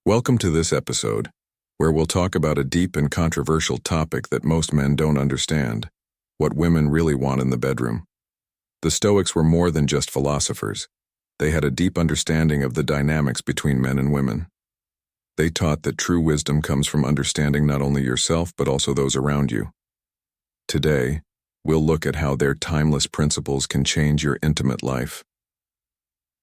Welcome to this episode, where we'll talk about a deep and controversial topic that most men don't understand: what women really want in the bedroom. The Stoics were more than just philosophers. They had a deep understanding of the dynamics between men and women. They taught that true wisdom comes from understanding not only yourself but also those around you. Today, we'll look at how their timeless principles can change your intimate life.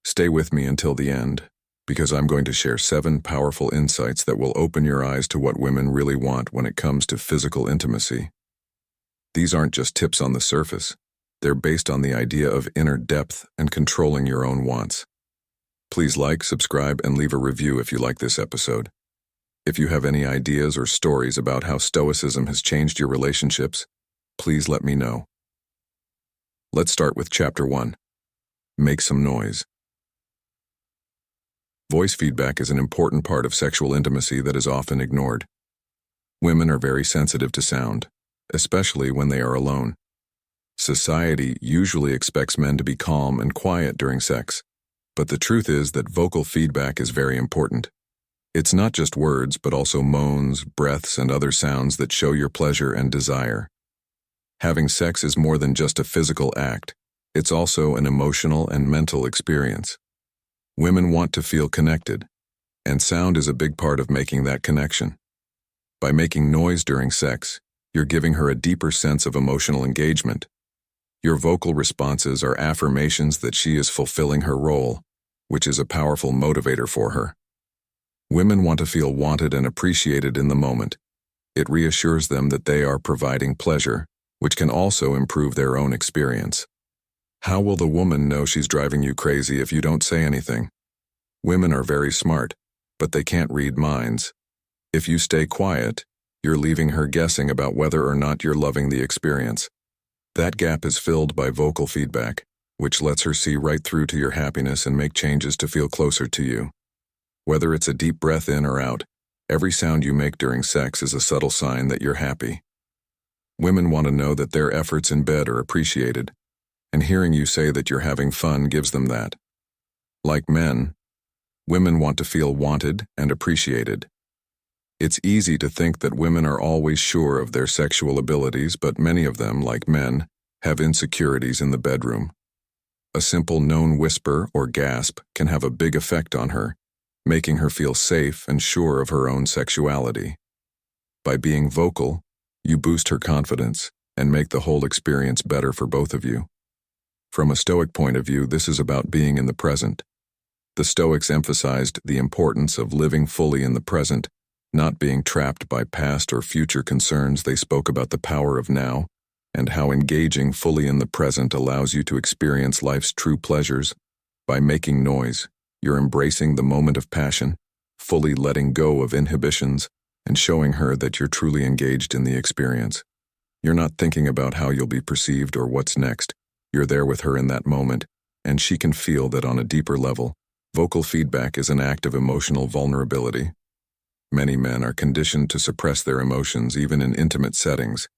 Stay with me until the end, because I'm going to share 7 powerful insights that will open your eyes to what women really want when it comes to physical intimacy. These aren't just tips on the surface. They're based on the idea of inner depth and controlling your own wants. Please like, subscribe, and leave a review if you like this episode. If you have any ideas or stories about how Stoicism has changed your relationships, please let me know. Let's start with Chapter 1. Make some noise. Voice feedback is an important part of sexual intimacy that is often ignored. Women are very sensitive to sound, especially when they are alone. Society usually expects men to be calm and quiet during sex, but the truth is that vocal feedback is very important. It's not just words, but also moans, breaths, and other sounds that show your pleasure and desire. Having sex is more than just a physical act. It's also an emotional and mental experience. Women want to feel connected, and sound is a big part of making that connection. By making noise during sex, you're giving her a deeper sense of emotional engagement. Your vocal responses are affirmations that she is fulfilling her role, which is a powerful motivator for her. Women want to feel wanted and appreciated in the moment. It reassures them that they are providing pleasure, which can also improve their own experience. How will the woman know she's driving you crazy if you don't say anything? Women are very smart, but they can't read minds. If you stay quiet, you're leaving her guessing about whether or not you're loving the experience. That gap is filled by vocal feedback, which lets her see right through to your happiness and make changes to feel closer to you. Whether it's a deep breath in or out, every sound you make during sex is a subtle sign that you're happy. Women want to know that their efforts in bed are appreciated, and hearing you say that you're having fun gives them that. Like men, women want to feel wanted and appreciated. It's easy to think that women are always sure of their sexual abilities, but many of them, like men, have insecurities in the bedroom. A simple known whisper or gasp can have a big effect on her, making her feel safe and sure of her own sexuality. By being vocal, you boost her confidence and make the whole experience better for both of you. From a Stoic point of view, this is about being in the present. The Stoics emphasized the importance of living fully in the present, not being trapped by past or future concerns. They spoke about the power of now and how engaging fully in the present allows you to experience life's true pleasures. By making noise, you're embracing the moment of passion, fully letting go of inhibitions, and showing her that you're truly engaged in the experience. You're not thinking about how you'll be perceived or what's next. You're there with her in that moment, and she can feel that on a deeper level. Vocal feedback is an act of emotional vulnerability. Many men are conditioned to suppress their emotions even in intimate settings,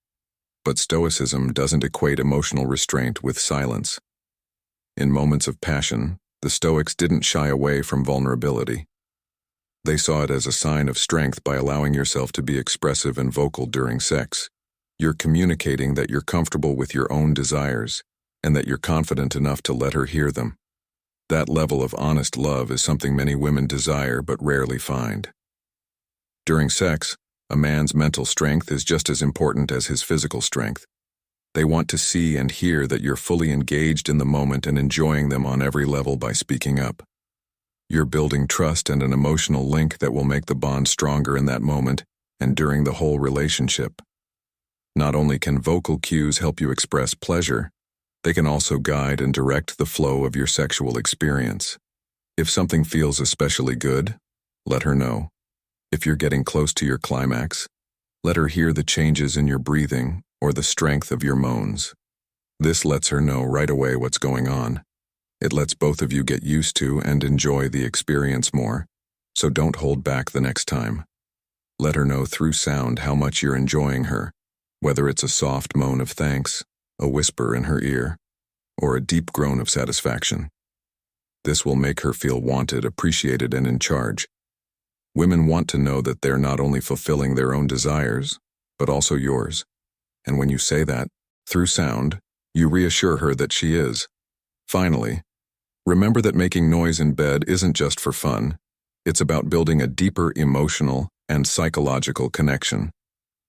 but Stoicism doesn't equate emotional restraint with silence. In moments of passion, the Stoics didn't shy away from vulnerability. They saw it as a sign of strength. By allowing yourself to be expressive and vocal during sex, you're communicating that you're comfortable with your own desires, and that you're confident enough to let her hear them. That level of honest love is something many women desire but rarely find. During sex, a man's mental strength is just as important as his physical strength. They want to see and hear that you're fully engaged in the moment and enjoying them on every level. By speaking up, you're building trust and an emotional link that will make the bond stronger in that moment and during the whole relationship. Not only can vocal cues help you express pleasure, they can also guide and direct the flow of your sexual experience. If something feels especially good, let her know. If you're getting close to your climax, let her hear the changes in your breathing or the strength of your moans. This lets her know right away what's going on. It lets both of you get used to and enjoy the experience more, so don't hold back the next time. Let her know through sound how much you're enjoying her, whether it's a soft moan of thanks, a whisper in her ear, or a deep groan of satisfaction. This will make her feel wanted, appreciated, and in charge. Women want to know that they're not only fulfilling their own desires, but also yours. And when you say that, through sound, you reassure her that she is. Finally, remember that making noise in bed isn't just for fun. It's about building a deeper emotional and psychological connection.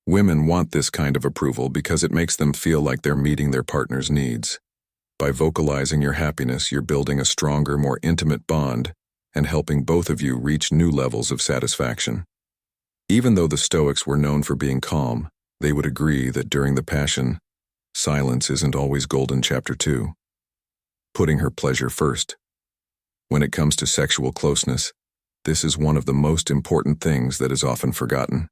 Women want this kind of approval because it makes them feel like they're meeting their partner's needs. By vocalizing your happiness, you're building a stronger, more intimate bond and helping both of you reach new levels of satisfaction. Even though the Stoics were known for being calm, they would agree that during the passion, silence isn't always golden. Chapter 2. Putting her pleasure first. When it comes to sexual closeness, this is one of the most important things that is often forgotten.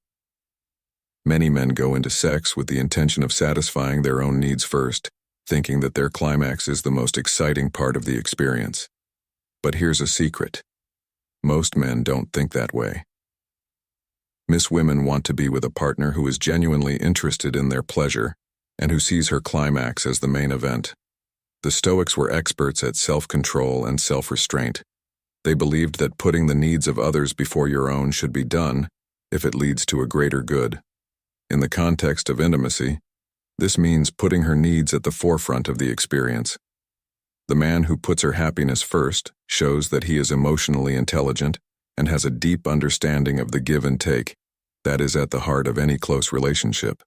Many men go into sex with the intention of satisfying their own needs first, thinking that their climax is the most exciting part of the experience. But here's a secret. Most men don't think that way. Most women want to be with a partner who is genuinely interested in their pleasure and who sees her climax as the main event. The Stoics were experts at self-control and self-restraint. They believed that putting the needs of others before your own should be done if it leads to a greater good. In the context of intimacy, this means putting her needs at the forefront of the experience. The man who puts her happiness first shows that he is emotionally intelligent and has a deep understanding of the give and take that is at the heart of any close relationship.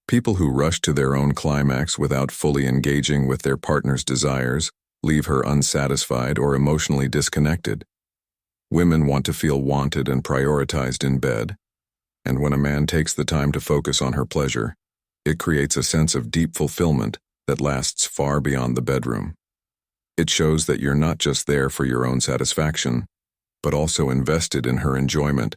People who rush to their own climax without fully engaging with their partner's desires leave her unsatisfied or emotionally disconnected. Women want to feel wanted and prioritized in bed, and when a man takes the time to focus on her pleasure, it creates a sense of deep fulfillment that lasts far beyond the bedroom. It shows that you're not just there for your own satisfaction, but also invested in her enjoyment.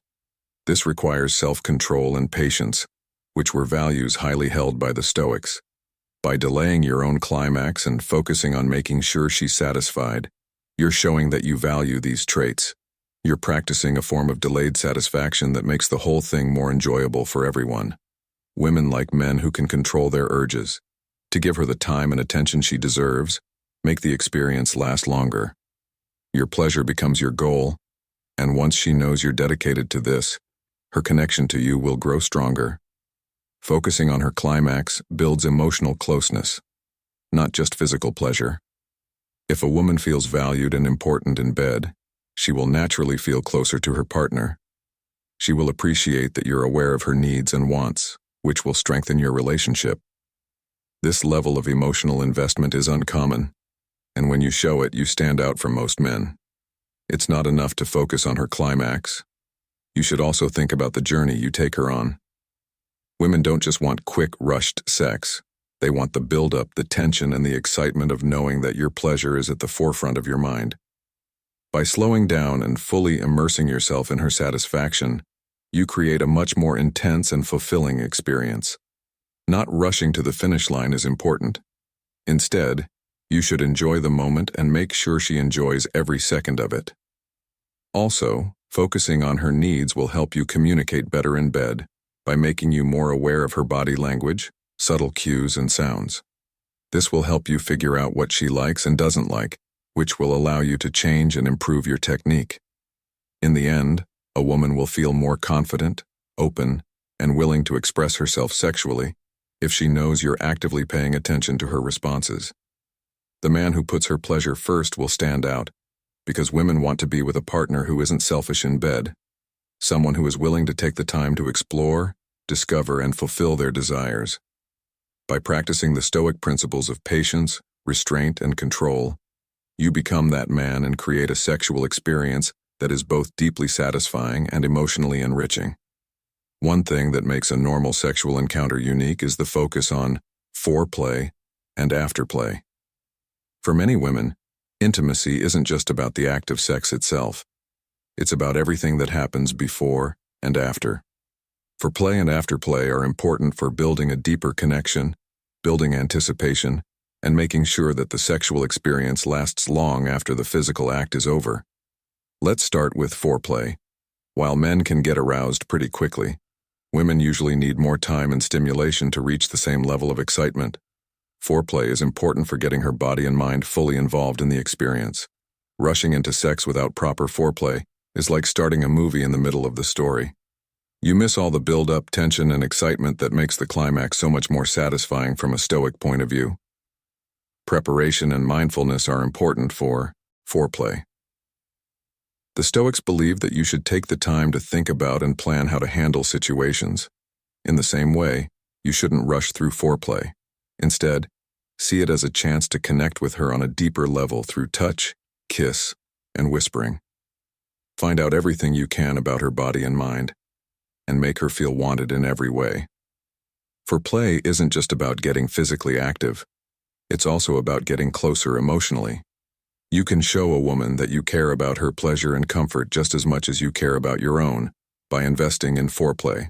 This requires self-control and patience, which were values highly held by the Stoics. By delaying your own climax and focusing on making sure she's satisfied, you're showing that you value these traits. You're practicing a form of delayed satisfaction that makes the whole thing more enjoyable for everyone. Women like men who can control their urges. To give her the time and attention she deserves, make the experience last longer. Your pleasure becomes your goal, and once she knows you're dedicated to this, her connection to you will grow stronger. Focusing on her climax builds emotional closeness, not just physical pleasure. If a woman feels valued and important in bed, she will naturally feel closer to her partner. She will appreciate that you're aware of her needs and wants, which will strengthen your relationship. This level of emotional investment is uncommon, and when you show it, you stand out from most men. It's not enough to focus on her climax. You should also think about the journey you take her on. Women don't just want quick, rushed sex. They want the build-up, the tension, and the excitement of knowing that your pleasure is at the forefront of your mind. By slowing down and fully immersing yourself in her satisfaction, you create a much more intense and fulfilling experience. Not rushing to the finish line is important. Instead, you should enjoy the moment and make sure she enjoys every second of it. Also, focusing on her needs will help you communicate better in bed by making you more aware of her body language, subtle cues, and sounds. This will help you figure out what she likes and doesn't like, which will allow you to change and improve your technique. In the end, a woman will feel more confident, open, and willing to express herself sexually if she knows you're actively paying attention to her responses. The man who puts her pleasure first will stand out, because women want to be with a partner who isn't selfish in bed, someone who is willing to take the time to explore, discover, and fulfill their desires. By practicing the Stoic principles of patience, restraint, and control, you become that man and create a sexual experience that is both deeply satisfying and emotionally enriching. One thing that makes a normal sexual encounter unique is the focus on foreplay and afterplay. For many women, intimacy isn't just about the act of sex itself. It's about everything that happens before and after. Foreplay and afterplay are important for building a deeper connection, building anticipation, and making sure that the sexual experience lasts long after the physical act is over. Let's start with foreplay. While men can get aroused pretty quickly, women usually need more time and stimulation to reach the same level of excitement. Foreplay is important for getting her body and mind fully involved in the experience. Rushing into sex without proper foreplay is like starting a movie in the middle of the story. You miss all the build-up, tension, and excitement that makes the climax so much more satisfying from a Stoic point of view. Preparation and mindfulness are important for foreplay. The Stoics believe that you should take the time to think about and plan how to handle situations. In the same way, you shouldn't rush through foreplay. Instead, see it as a chance to connect with her on a deeper level through touch, kiss, and whispering. Find out everything you can about her body and mind, and make her feel wanted in every way. Foreplay isn't just about getting physically active. It's also about getting closer emotionally. You can show a woman that you care about her pleasure and comfort just as much as you care about your own by investing in foreplay.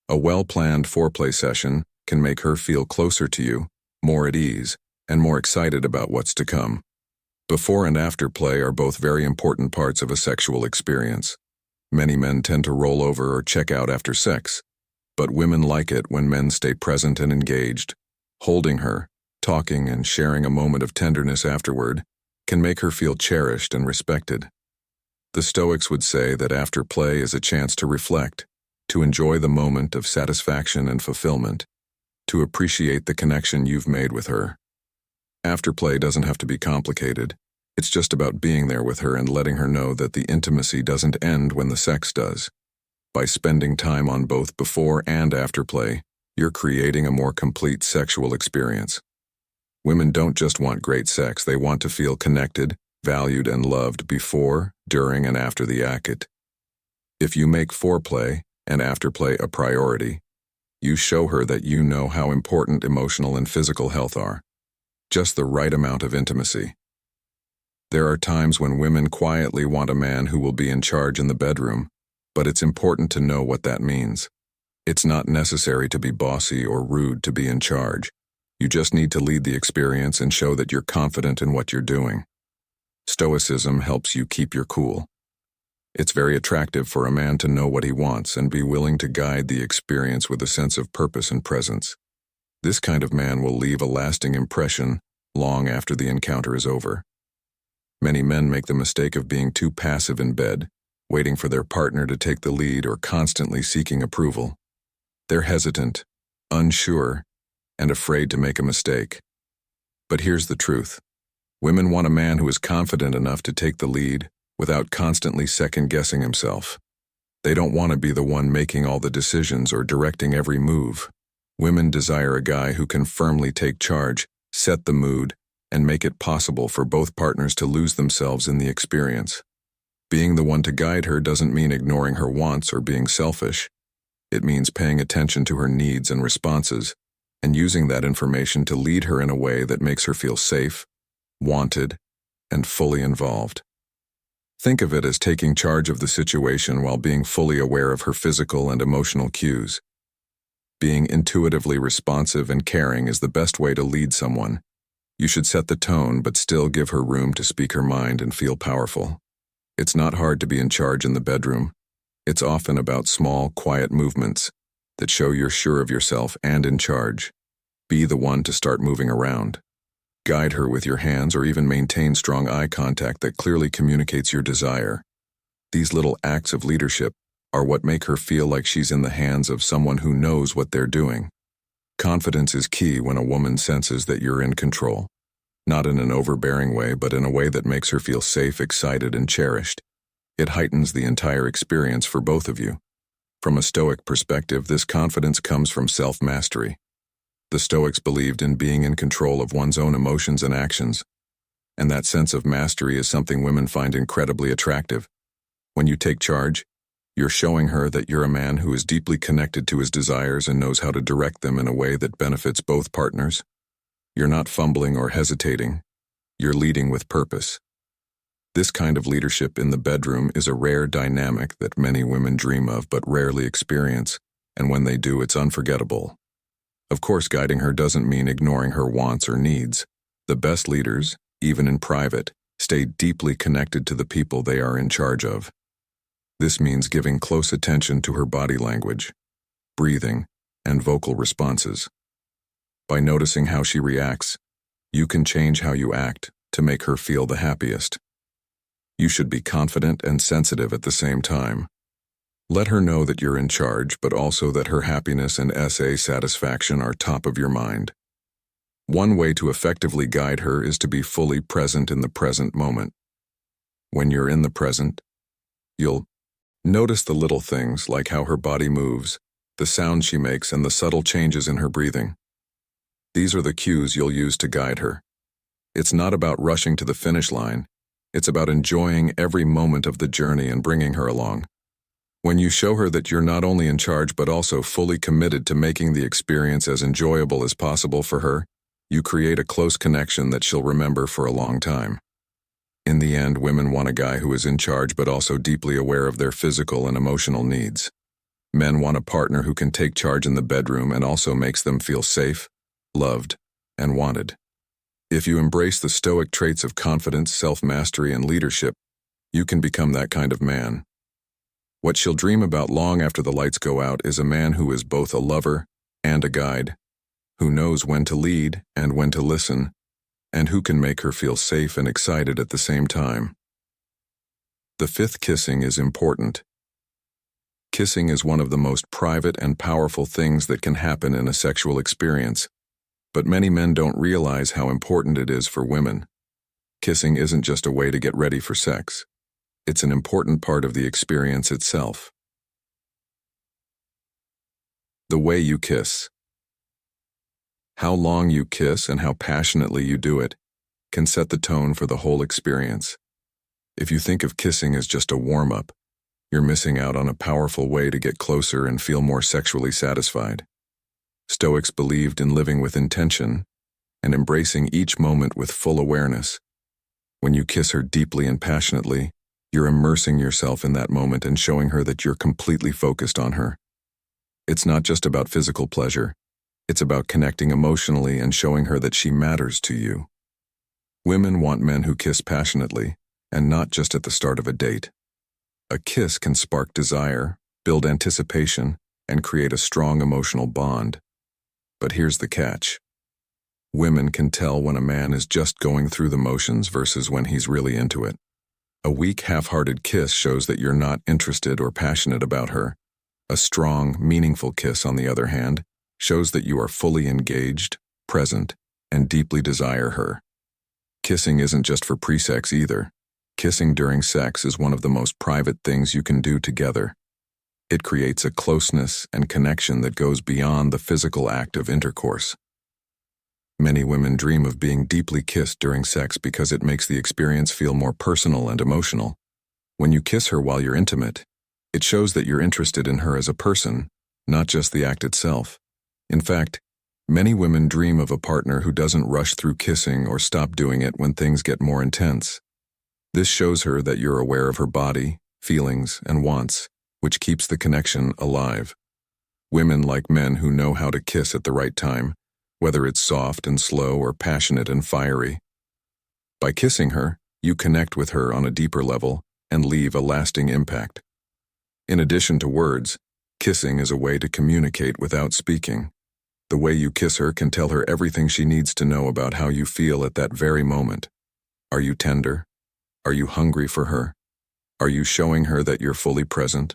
A well-planned foreplay session can make her feel closer to you, more at ease, and more excited about what's to come. Before and after play are both very important parts of a sexual experience. Many men tend to roll over or check out after sex, but women like it when men stay present and engaged. Holding her, talking, and sharing a moment of tenderness afterward can make her feel cherished and respected. The Stoics would say that after play is a chance to reflect, to enjoy the moment of satisfaction and fulfillment, to appreciate the connection you've made with her. Afterplay doesn't have to be complicated. It's just about being there with her and letting her know that the intimacy doesn't end when the sex does. By spending time on both before and after play, you're creating a more complete sexual experience. Women don't just want great sex, they want to feel connected, valued, and loved before, during, and after the act. If you make foreplay and afterplay a priority, you show her that you know how important emotional and physical health are. Just the right amount of intimacy. There are times when women quietly want a man who will be in charge in the bedroom, but it's important to know what that means. It's not necessary to be bossy or rude to be in charge. You just need to lead the experience and show that you're confident in what you're doing. Stoicism helps you keep your cool. It's very attractive for a man to know what he wants and be willing to guide the experience with a sense of purpose and presence. This kind of man will leave a lasting impression long after the encounter is over. Many men make the mistake of being too passive in bed, waiting for their partner to take the lead or constantly seeking approval. They're hesitant, unsure, and afraid to make a mistake. But here's the truth. Women want a man who is confident enough to take the lead without constantly second-guessing himself. They don't want to be the one making all the decisions or directing every move. Women desire a guy who can firmly take charge, set the mood, and make it possible for both partners to lose themselves in the experience. Being the one to guide her doesn't mean ignoring her wants or being selfish. It means paying attention to her needs and responses, and using that information to lead her in a way that makes her feel safe, wanted, and fully involved. Think of it as taking charge of the situation while being fully aware of her physical and emotional cues. Being intuitively responsive and caring is the best way to lead someone. You should set the tone but still give her room to speak her mind and feel powerful. It's not hard to be in charge in the bedroom. It's often about small, quiet movements that show you're sure of yourself and in charge. Be the one to start moving around. Guide her with your hands or even maintain strong eye contact that clearly communicates your desire. These little acts of leadership are what make her feel like she's in the hands of someone who knows what they're doing. Confidence is key when a woman senses that you're in control. Not in an overbearing way, but in a way that makes her feel safe, excited, and cherished. It heightens the entire experience for both of you. From a Stoic perspective, this confidence comes from self-mastery. The Stoics believed in being in control of one's own emotions and actions, and that sense of mastery is something women find incredibly attractive. When you take charge, you're showing her that you're a man who is deeply connected to his desires and knows how to direct them in a way that benefits both partners. You're not fumbling or hesitating. You're leading with purpose. This kind of leadership in the bedroom is a rare dynamic that many women dream of but rarely experience, and when they do, it's unforgettable. Of course, guiding her doesn't mean ignoring her wants or needs. The best leaders, even in private, stay deeply connected to the people they are in charge of. This means giving close attention to her body language, breathing, and vocal responses. By noticing how she reacts, you can change how you act to make her feel the happiest. You should be confident and sensitive at the same time. Let her know that you're in charge, but also that her happiness and satisfaction are top of your mind. One way to effectively guide her is to be fully present in the present moment. When you're in the present, you'll notice the little things like how her body moves, the sound she makes, and the subtle changes in her breathing. These are the cues you'll use to guide her. It's not about rushing to the finish line. It's about enjoying every moment of the journey and bringing her along. When you show her that you're not only in charge but also fully committed to making the experience as enjoyable as possible for her, you create a close connection that she'll remember for a long time. In the end, women want a guy who is in charge but also deeply aware of their physical and emotional needs. Men want a partner who can take charge in the bedroom and also makes them feel safe, loved, and wanted. If you embrace the stoic traits of confidence, self-mastery, and leadership, you can become that kind of man. What she'll dream about long after the lights go out is a man who is both a lover and a guide, who knows when to lead and when to listen, and who can make her feel safe and excited at the same time. The fifth, kissing is important. Kissing is one of the most private and powerful things that can happen in a sexual experience, but many men don't realize how important it is for women. Kissing isn't just a way to get ready for sex. It's an important part of the experience itself. The way you kiss. How long you kiss and how passionately you do it can set the tone for the whole experience. If you think of kissing as just a warm-up, you're missing out on a powerful way to get closer and feel more sexually satisfied. Stoics believed in living with intention and embracing each moment with full awareness. When you kiss her deeply and passionately, you're immersing yourself in that moment and showing her that you're completely focused on her. It's not just about physical pleasure. It's about connecting emotionally and showing her that she matters to you. Women want men who kiss passionately, and not just at the start of a date. A kiss can spark desire, build anticipation, and create a strong emotional bond. But here's the catch. Women can tell when a man is just going through the motions versus when he's really into it. A weak, half-hearted kiss shows that you're not interested or passionate about her. A strong, meaningful kiss, on the other hand, shows that you are fully engaged, present, and deeply desire her. Kissing isn't just for pre-sex either. Kissing during sex is one of the most private things you can do together. It creates a closeness and connection that goes beyond the physical act of intercourse. Many women dream of being deeply kissed during sex because it makes the experience feel more personal and emotional. When you kiss her while you're intimate, it shows that you're interested in her as a person, not just the act itself. In fact, many women dream of a partner who doesn't rush through kissing or stop doing it when things get more intense. This shows her that you're aware of her body, feelings, and wants, which keeps the connection alive. Women like men who know how to kiss at the right time, whether it's soft and slow or passionate and fiery. By kissing her, you connect with her on a deeper level and leave a lasting impact. In addition to words, kissing is a way to communicate without speaking. The way you kiss her can tell her everything she needs to know about how you feel at that very moment. Are you tender? Are you hungry for her? Are you showing her that you're fully present?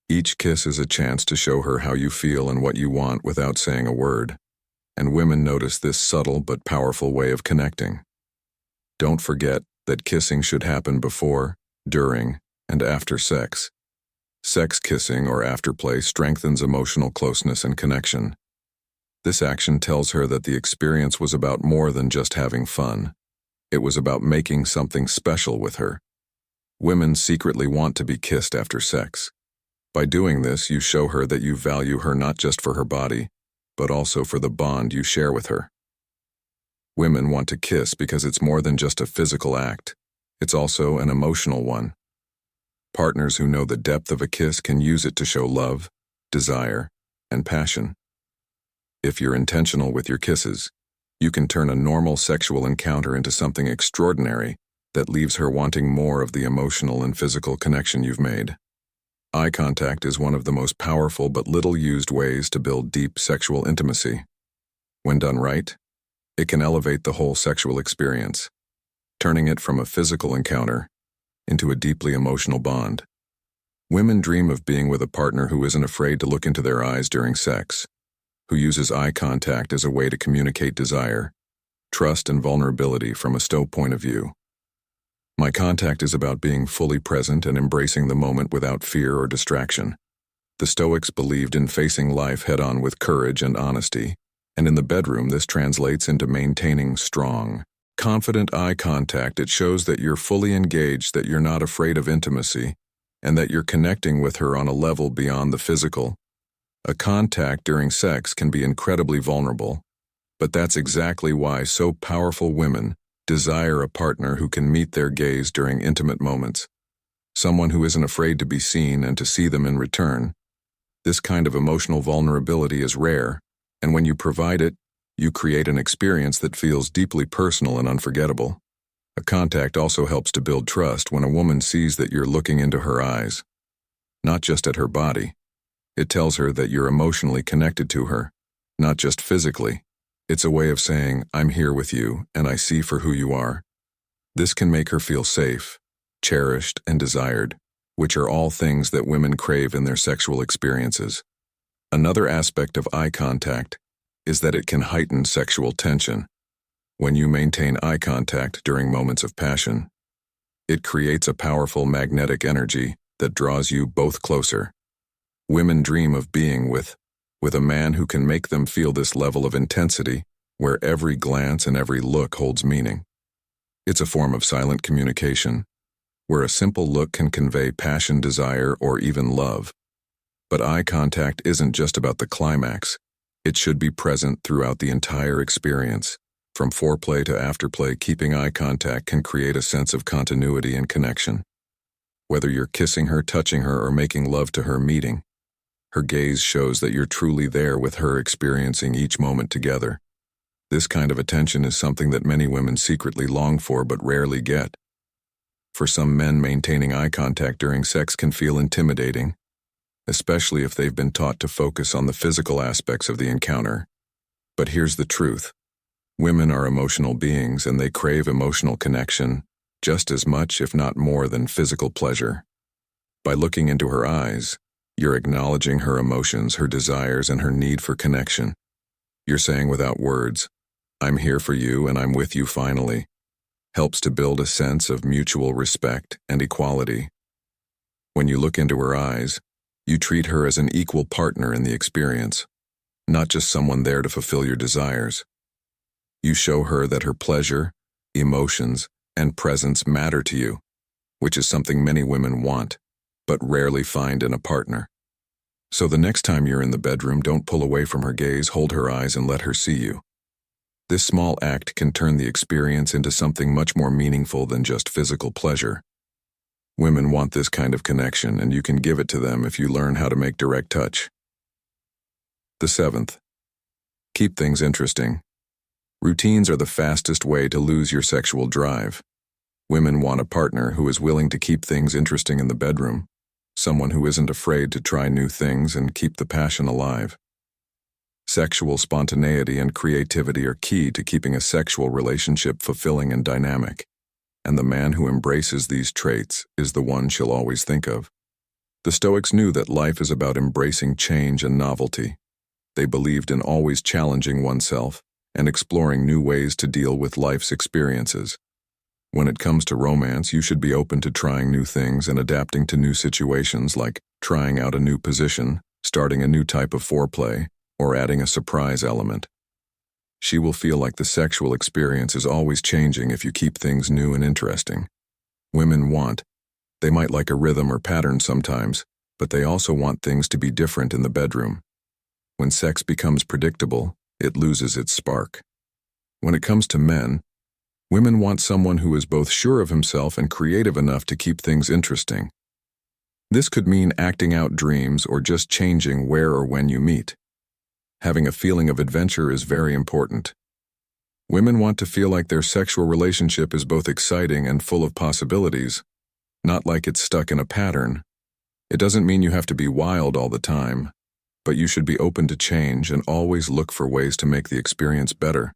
Each kiss is a chance to show her how you feel and what you want without saying a word. And women notice this subtle but powerful way of connecting. Don't forget that kissing should happen before, during, and after sex. Sex kissing or afterplay strengthens emotional closeness and connection. This action tells her that the experience was about more than just having fun. It was about making something special with her. Women secretly want to be kissed after sex. By doing this, you show her that you value her not just for her body, but also for the bond you share with her. Women want to kiss because it's more than just a physical act. It's also an emotional one. Partners who know the depth of a kiss can use it to show love, desire, and passion. If you're intentional with your kisses, you can turn a normal sexual encounter into something extraordinary that leaves her wanting more of the emotional and physical connection you've made. Eye contact is one of the most powerful but little used ways to build deep sexual intimacy. When done right, it can elevate the whole sexual experience, turning it from a physical encounter into a deeply emotional bond. Women dream of being with a partner who isn't afraid to look into their eyes during sex, who uses eye contact as a way to communicate desire, trust, and vulnerability from a Stoic point of view. My contact is about being fully present and embracing the moment without fear or distraction. The Stoics believed in facing life head-on with courage and honesty, and in the bedroom this translates into maintaining strong, confident eye contact. It shows that you're fully engaged, that you're not afraid of intimacy, and that you're connecting with her on a level beyond the physical. A contact during sex can be incredibly vulnerable, but that's exactly why so powerful women desire a partner who can meet their gaze during intimate moments, someone who isn't afraid to be seen and to see them in return. This kind of emotional vulnerability is rare, and when you provide it, you create an experience that feels deeply personal and unforgettable. A contact also helps to build trust. When a woman sees that you're looking into her eyes, not just at her body, it tells her that you're emotionally connected to her, not just physically. It's a way of saying, I'm here with you, and I see for who you are. This can make her feel safe, cherished, and desired, which are all things that women crave in their sexual experiences. Another aspect of eye contact is that it can heighten sexual tension. When you maintain eye contact during moments of passion, it creates a powerful magnetic energy that draws you both closer. Women dream of being with a man who can make them feel this level of intensity, where every glance and every look holds meaning. It's a form of silent communication, where a simple look can convey passion, desire, or even love. But eye contact isn't just about the climax. It should be present throughout the entire experience. From foreplay to afterplay, keeping eye contact can create a sense of continuity and connection. Whether you're kissing her, touching her, or making love to her, meeting her gaze shows that you're truly there with her, experiencing each moment together. This kind of attention is something that many women secretly long for but rarely get. For some men, maintaining eye contact during sex can feel intimidating, especially if they've been taught to focus on the physical aspects of the encounter. But here's the truth. Women are emotional beings, and they crave emotional connection just as much, if not more, than physical pleasure. By looking into her eyes, you're acknowledging her emotions, her desires, and her need for connection. You're saying without words, I'm here for you and I'm with you finally. Helps to build a sense of mutual respect and equality. When you look into her eyes, you treat her as an equal partner in the experience, not just someone there to fulfill your desires. You show her that her pleasure, emotions, and presence matter to you, which is something many women want, but rarely find in a partner. So the next time you're in the bedroom, don't pull away from her gaze, hold her eyes and let her see you. This small act can turn the experience into something much more meaningful than just physical pleasure. Women want this kind of connection, and you can give it to them if you learn how to make direct touch. The 7th. Keep things interesting. Routines are the fastest way to lose your sexual drive. Women want a partner who is willing to keep things interesting in the bedroom, someone who isn't afraid to try new things and keep the passion alive. Sexual spontaneity and creativity are key to keeping a sexual relationship fulfilling and dynamic, and the man who embraces these traits is the one she'll always think of. The Stoics knew that life is about embracing change and novelty. They believed in always challenging oneself and exploring new ways to deal with life's experiences. When it comes to romance, you should be open to trying new things and adapting to new situations, like trying out a new position, starting a new type of foreplay, or adding a surprise element. She will feel like the sexual experience is always changing if you keep things new and interesting. Women they might like a rhythm or pattern sometimes, but they also want things to be different in the bedroom. When sex becomes predictable, it loses its spark. When it comes to men, women want someone who is both sure of himself and creative enough to keep things interesting. This could mean acting out dreams or just changing where or when you meet. Having a feeling of adventure is very important. Women want to feel like their sexual relationship is both exciting and full of possibilities, not like it's stuck in a pattern. It doesn't mean you have to be wild all the time, but you should be open to change and always look for ways to make the experience better.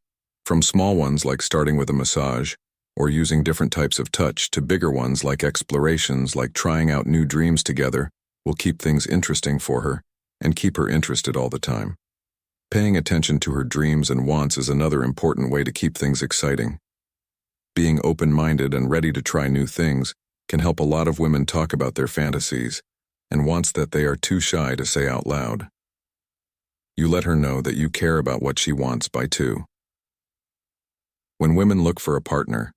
From small ones like starting with a massage, or using different types of touch, to bigger ones like explorations, like trying out new dreams together, will keep things interesting for her and keep her interested all the time. Paying attention to her dreams and wants is another important way to keep things exciting. Being open-minded and ready to try new things can help a lot of women talk about their fantasies and wants that they are too shy to say out loud. You let her know that you care about what she wants by 2. When women look for a partner,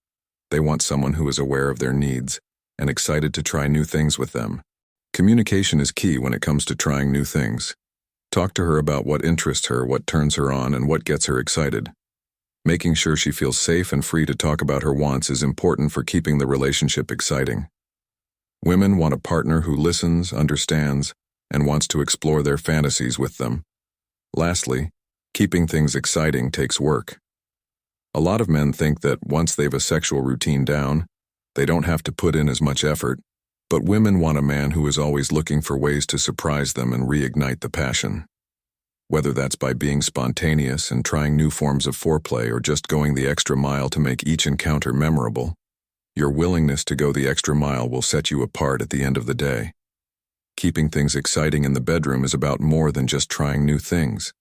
they want someone who is aware of their needs and excited to try new things with them. Communication is key when it comes to trying new things. Talk to her about what interests her, what turns her on, and what gets her excited. Making sure she feels safe and free to talk about her wants is important for keeping the relationship exciting. Women want a partner who listens, understands, and wants to explore their fantasies with them. Lastly, keeping things exciting takes work. A lot of men think that once they've a sexual routine down, they don't have to put in as much effort, but women want a man who is always looking for ways to surprise them and reignite the passion. Whether that's by being spontaneous and trying new forms of foreplay or just going the extra mile to make each encounter memorable, your willingness to go the extra mile will set you apart at the end of the day. Keeping things exciting in the bedroom is about more than just trying new things.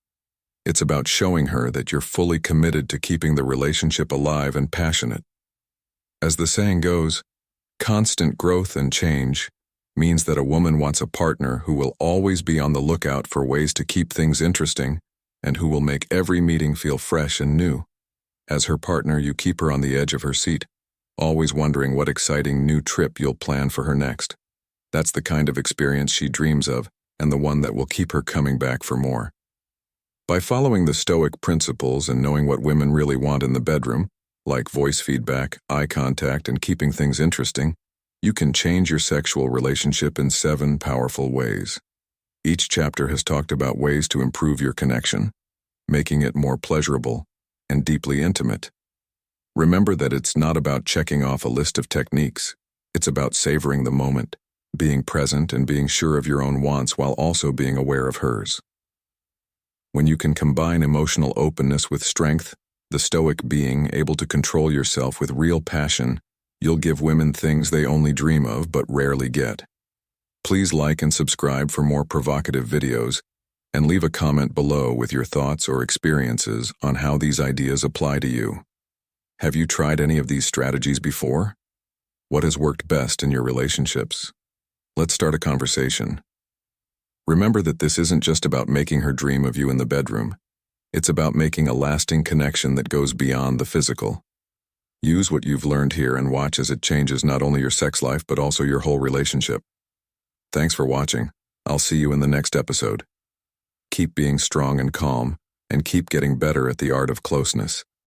It's about showing her that you're fully committed to keeping the relationship alive and passionate. As the saying goes, constant growth and change means that a woman wants a partner who will always be on the lookout for ways to keep things interesting and who will make every meeting feel fresh and new. As her partner, you keep her on the edge of her seat, always wondering what exciting new trip you'll plan for her next. That's the kind of experience she dreams of, and the one that will keep her coming back for more. By following the Stoic principles and knowing what women really want in the bedroom, like voice feedback, eye contact, and keeping things interesting, you can change your sexual relationship in 7 powerful ways. Each chapter has talked about ways to improve your connection, making it more pleasurable and deeply intimate. Remember that it's not about checking off a list of techniques. It's about savoring the moment, being present, and being sure of your own wants while also being aware of hers. When you can combine emotional openness with strength, the Stoic being able to control yourself with real passion, you'll give women things they only dream of but rarely get. Please like and subscribe for more provocative videos, and leave a comment below with your thoughts or experiences on how these ideas apply to you. Have you tried any of these strategies before? What has worked best in your relationships? Let's start a conversation. Remember that this isn't just about making her dream of you in the bedroom. It's about making a lasting connection that goes beyond the physical. Use what you've learned here and watch as it changes not only your sex life but also your whole relationship. Thanks for watching. I'll see you in the next episode. Keep being strong and calm, and keep getting better at the art of closeness.